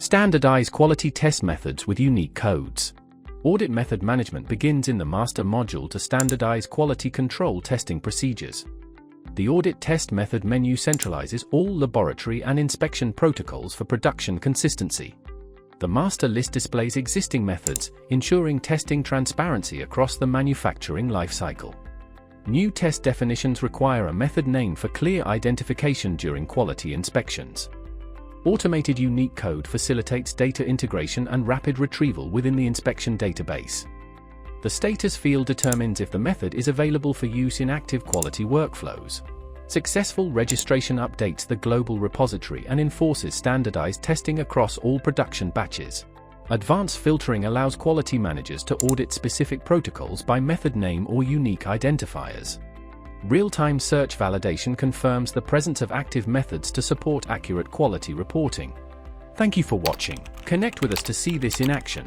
Standardize quality test methods with unique codes. Audit method management begins in the master module to standardize quality control testing procedures. The audit test method menu centralizes all laboratory and inspection protocols for production consistency. The master list displays existing methods, ensuring testing transparency across the manufacturing lifecycle. New test definitions require a method name for clear identification during quality inspections. Automated unique code facilitates data integration and rapid retrieval within the inspection database. The status field determines if the method is available for use in active quality workflows. Successful registration updates the global repository and enforces standardized testing across all production batches. Advanced filtering allows quality managers to audit specific protocols by method name or unique identifiers. Real-time search validation confirms the presence of active methods to support accurate quality reporting. Thank you for watching. Connect with us to see this in action.